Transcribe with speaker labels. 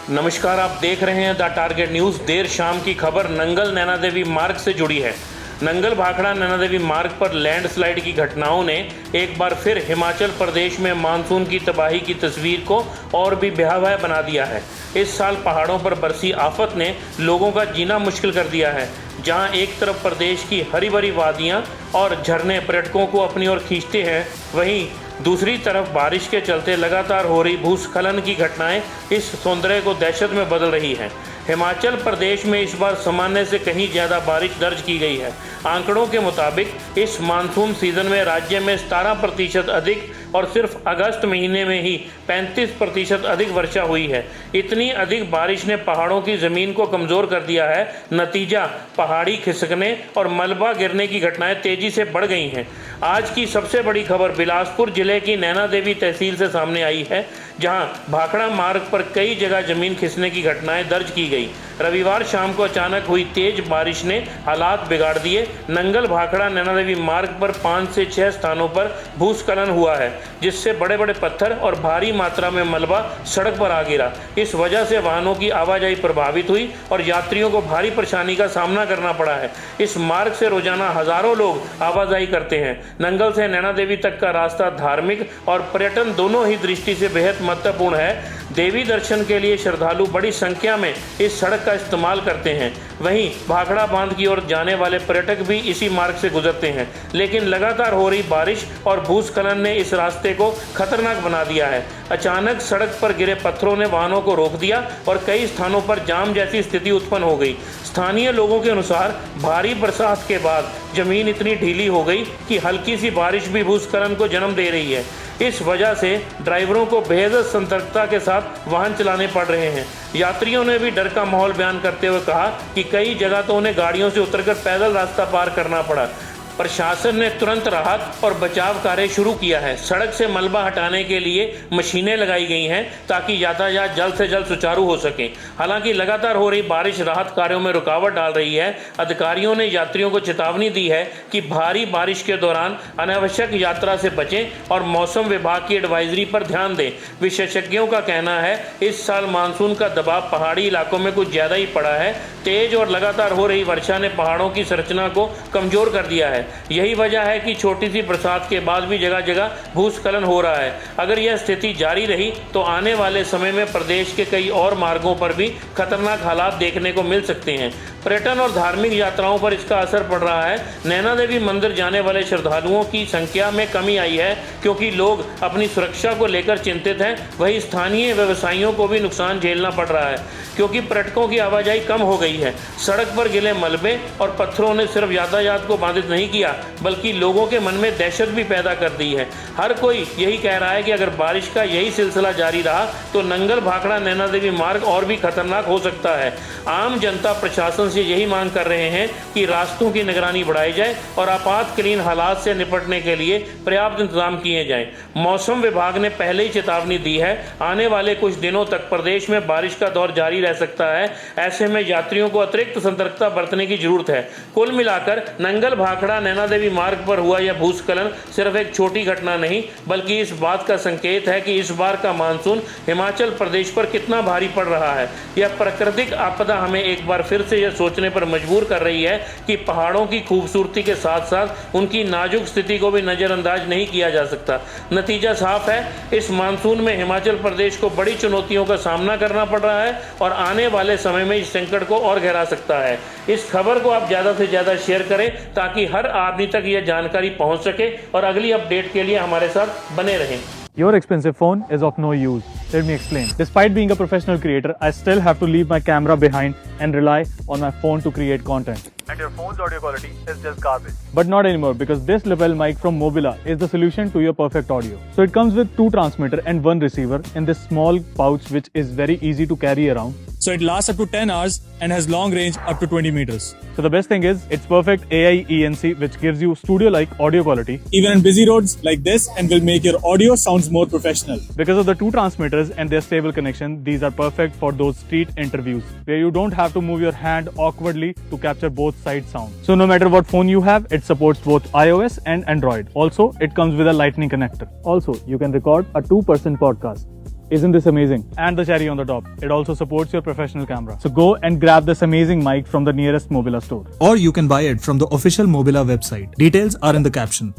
Speaker 1: नमस्कार, आप देख रहे हैं द टारगेट न्यूज़। देर शाम की खबर नंगल नैना देवी मार्ग से जुड़ी है। नंगल भाखड़ा नैना देवी मार्ग पर लैंडस्लाइड की घटनाओं ने एक बार फिर हिमाचल प्रदेश में मानसून की तबाही की तस्वीर को और भी भयावह बना दिया है। इस साल पहाड़ों पर बरसी आफत ने लोगों का जीना मुश्किल कर दिया है। जहां एक तरफ प्रदेश की हरी भरी वादियां और झरने पर्यटकों को अपनी ओर खींचते हैं, वहीं दूसरी तरफ बारिश के चलते लगातार हो रही भूस्खलन की घटनाएं इस सौंदर्य को दहशत में बदल रही हैं। हिमाचल प्रदेश में इस बार सामान्य से कहीं ज़्यादा बारिश दर्ज की गई है। आंकड़ों के मुताबिक इस मानसून सीजन में राज्य में 17% अधिक और सिर्फ अगस्त महीने में ही 35% अधिक वर्षा हुई है। इतनी अधिक बारिश ने पहाड़ों की ज़मीन को कमज़ोर कर दिया है। नतीजा पहाड़ी खिसकने और मलबा गिरने की घटनाएं तेज़ी से बढ़ गई हैं। आज की सबसे बड़ी खबर बिलासपुर जिले की नैना देवी तहसील से सामने आई है, जहां भाखड़ा मार्ग पर कई जगह जमीन खिसने की घटनाएं दर्ज की गई। रविवार शाम को अचानक हुई तेज बारिश ने हालात बिगाड़ दिए। नंगल भाखड़ा नैना देवी मार्ग पर 5 से 6 स्थानों पर भूस्खलन हुआ है, जिससे बड़े बड़े पत्थर और भारी मात्रा में मलबा सड़क पर आ गिरा। इस वजह से वाहनों की आवाजाही प्रभावित हुई और यात्रियों को भारी परेशानी का सामना करना पड़ा है। इस मार्ग से रोजाना हजारों लोग आवाजाही करते हैं। नंगल से नैना देवी तक का रास्ता धार्मिक और पर्यटन दोनों ही दृष्टि से बेहद महत्वपूर्ण है। देवी दर्शन के लिए श्रद्धालु बड़ी संख्या में इस सड़क का इस्तेमाल करते हैं। वहीं भाखड़ा बांध की ओर जाने वाले पर्यटक भी इसी मार्ग से गुजरते हैं, लेकिन लगातार हो रही बारिश और भूस्खलन ने इस रास्ते को खतरनाक बना दिया है। अचानक सड़क पर गिरे पत्थरों ने वाहनों को रोक दिया और कई स्थानों पर जाम जैसी स्थिति उत्पन्न हो गई। स्थानीय लोगों के अनुसार भारी बरसात के बाद जमीन इतनी ढीली हो गई कि हल्की सी बारिश भी भूस्खलन को जन्म दे रही है। इस वजह से ड्राइवरों को बेहद सतर्कता के साथ वाहन चलाने पड़ रहे हैं। यात्रियों ने भी डर का माहौल बयान करते हुए कहा कि कई जगह तो उन्हें गाड़ियों से उतरकर पैदल रास्ता पार करना पड़ा। प्रशासन ने तुरंत राहत और बचाव कार्य शुरू किया है। सड़क से मलबा हटाने के लिए मशीनें लगाई गई हैं ताकि यातायात जल्द से जल्द सुचारू हो सके। हालांकि लगातार हो रही बारिश राहत कार्यों में रुकावट डाल रही है। अधिकारियों ने यात्रियों को चेतावनी दी है कि भारी बारिश के दौरान अनावश्यक यात्रा से बचें और मौसम विभाग की एडवाइजरी पर ध्यान दें। विशेषज्ञों का कहना है इस साल मानसून का दबाव पहाड़ी इलाकों में कुछ ज़्यादा ही पड़ा है। तेज और लगातार हो रही वर्षा ने पहाड़ों की संरचना को कमज़ोर कर दिया है। यही वजह है कि छोटी सी बरसात के बाद भी जगह जगह भूस्खलन हो रहा है। अगर यह स्थिति जारी रही तो आने वाले समय में प्रदेश के कई और मार्गों पर भी खतरनाक हालात देखने को मिल सकते हैं। पर्यटन और धार्मिक यात्राओं पर इसका असर पड़ रहा है। नैना देवी मंदिर जाने वाले श्रद्धालुओं की संख्या में कमी आई है, क्योंकि लोग अपनी सुरक्षा को लेकर चिंतित हैं। वहीं स्थानीय व्यवसायियों को भी नुकसान झेलना पड़ रहा है, क्योंकि पर्यटकों की आवाजाही कम हो गई है। सड़क पर गिले मलबे और पत्थरों ने सिर्फ यातायात को बाधित नहीं किया, बल्कि लोगों के मन में दहशत भी पैदा कर दी है। हर कोई यही कह रहा है कि अगर बारिश का यही सिलसिला जारी रहा तो नंगल भाखड़ा नैना देवी मार्ग और भी खतरनाक हो सकता है। आम जनता प्रशासन से यही मांग कर रहे हैं कि रास्तों की निगरानी बढ़ाई जाए और आपातकालीन हालात से निपटने के लिए पर्याप्त इंतजाम किए जाएं। मौसम विभाग ने पहले ही चेतावनी दी है, आने वाले कुछ दिनों तक प्रदेश में बारिश का दौर जारी रह सकता है। ऐसे में यात्रियों को अतिरिक्त सतर्कता बरतने की जरूरत है। कुल मिलाकर नंगल भाखड़ा नैना देवी मार्ग पर हुआ यह भूस्खलन सिर्फ एक छोटी घटना नहीं, बल्कि इस बात का संकेत है कि इस बार का मानसून हिमाचल प्रदेश पर कितना भारी पड़ रहा है। यह प्राकृतिक आपदा हमें एक बार फिर से यह सोचने पर मजबूर कर रही है कि पहाड़ों की खूबसूरती के साथ साथ उनकी नाजुक स्थिति को भी नज़रअंदाज नहीं किया जा सकता। नतीजा साफ है, इस मानसून में हिमाचल प्रदेश को बड़ी चुनौतियों का सामना करना पड़ रहा है और आने वाले समय में इस संकट को और गहरा सकता है। इस खबर को आप ज़्यादा से ज़्यादा शेयर करें ताकि हर आदमी तक यह जानकारी पहुंच सके और अगली अपडेट के लिए हमारे साथ बने रहें।
Speaker 2: Your expensive phone is of no use. Let me explain. Despite being a professional creator, I still have to leave my camera behind and rely on my phone to create content.
Speaker 3: And your phone's audio quality is just garbage.
Speaker 2: But not anymore, because this lapel mic from Mobila is the solution to your perfect audio. So it comes with 2 transmitter and 1 receiver in this small pouch, which is very easy to carry around.
Speaker 4: So it lasts up to 10 hours and has long range up to 20 meters.
Speaker 2: So the best thing is it's perfect AI ENC, which gives you studio-like audio quality.
Speaker 4: Even in busy roads like this, and will make your audio sounds more professional.
Speaker 2: Because of the 2 transmitters and their stable connection, these are perfect for those street interviews where you don't have to move your hand awkwardly to capture both side sound. So no matter what phone you have, it supports both iOS and Android. Also, it comes with a lightning connector. Also, you can record a 2% podcast. Isn't this amazing? And the cherry on the top, it also supports your professional camera. So go and grab this amazing mic from the nearest Mobila store.
Speaker 4: Or you can buy it from the official Mobila website. Details are in the caption.